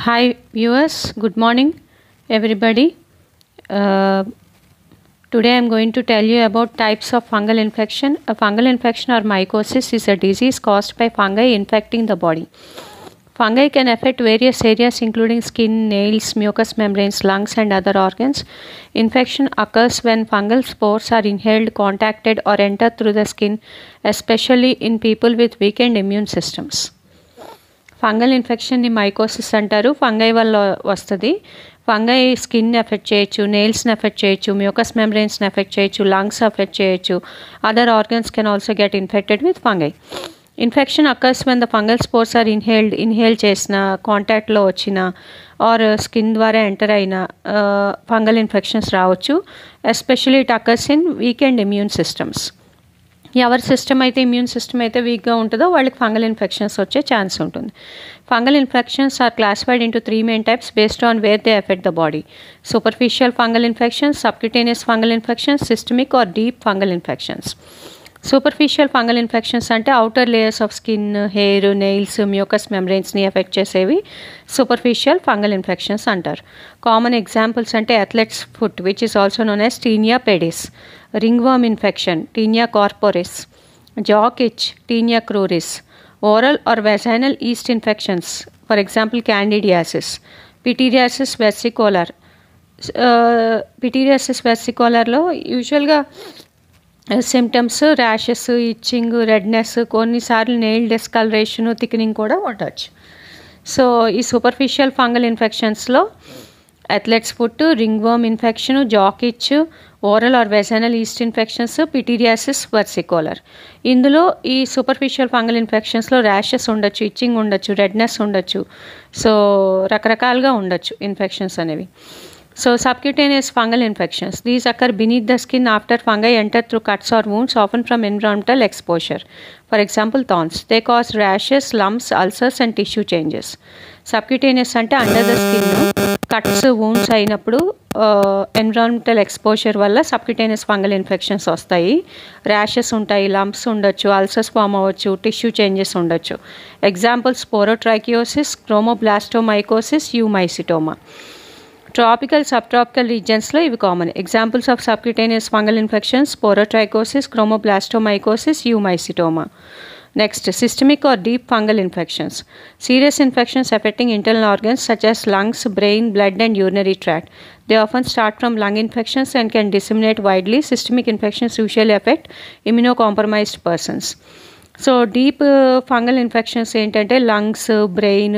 Hi viewers, good morning everybody. Today I am going to tell you about types of fungal infection. A fungal infection or mycosis is a disease caused by fungi infecting the body. Fungi can affect various areas including skin, nails, mucous membranes, lungs and other organs. Infection occurs when fungal spores are inhaled, contacted or enter through the skin, especially in people with weakened immune systems. Fungal ఇన్ఫెక్షన్ని mycosis అంటారు. Fungi వల్ల వస్తుంది. Fungi skin effect చేయొచ్చు, నెయిల్స్ని effect చేయొచ్చు, mucus మెంబ్రెయిన్స్ని effect చేయొచ్చు, lungs effect చేయొచ్చు. Other organs can also get infected with fungi. Infection occurs when the fungal spores are inhale చేసిన, కాంటాక్ట్లో వచ్చిన ఆర్ స్కిన్ ద్వారా ఎంటర్ అయిన ఫంగల్ ఇన్ఫెక్షన్స్ రావచ్చు. Especially it occurs in weakened immune systems. ఎవరి system అయితే immune system అయితే వీక్గా ఉంటుందో వాళ్ళకి ఫంగల్ ఇన్ఫెక్షన్స్ వచ్చే ఛాన్స్ ఉంటుంది. Fungal infections are classified into 3 main types based on where they affect the body. Superficial fungal infections, subcutaneous fungal infections, systemic or deep fungal infections. Superficial fungal infections అంటే outer layers of skin, hair, nails, mucus మెంబ్రెయిన్స్ని effect చేసేవి superficial fungal infections అంటారు. Common examples అంటే athlete's foot which is also known as tinea pedis, ringworm infection, tinea corporis, jock itch, tinea cruris, oral or vaginal yeast infections for example candidiasis, pityriasis versicolor. పిటీరియాసిస్ వెర్సికోలర్లో యూజువల్గా symptoms rashes, itching, redness, కొన్నిసార్లు nail discolouration, thickening కూడా ఉండొచ్చు. So ఈ superficial fungal ఇన్ఫెక్షన్స్లో athletes foot, ringworm infection, jock itch, oral or vaginal yeast infections, pityriasis versicolor. ఇందులో ఈ superficial fungal ఇన్ఫెక్షన్స్లో ర్యాషెస్ ఉండొచ్చు, ఇచ్చింగ్ ఉండొచ్చు, రెడ్నెస్ ఉండొచ్చు. సో రకరకాలుగా ఉండొచ్చు ఇన్ఫెక్షన్స్ అనేవి. So subcutaneous fungal infections. These occur beneath the skin after fungi enter through cuts or wounds, often from environmental exposure. For example, thorns. They cause rashes, lumps, ulcers and tissue changes. Subcutaneous అంటే under the skin cuts, wounds అయినప్పుడు environmental exposure వల్ల subcutaneous fungal infections వస్తాయి. Rashes ఉంటాయి, lumps ఉండొచ్చు, ulcers form అవ్వచ్చు, tissue changes ఉండొచ్చు. Example sporotrichosis, chromoblastomycosis, eumycetoma. Tropical, subtropical రీజియన్స్లో ఇవి common. Examples of subcutaneous fungal infections sporotrichosis, chromoblastomycosis, eumycetoma. Next systemic or deep fungal infections. Serious infections affecting internal organs such as lungs, brain, blood and urinary tract. They often start from lung infections and can disseminate widely. Systemic infections usually affect immunocompromised persons. So deep fungal infections ఏంటంటే lungs, brain,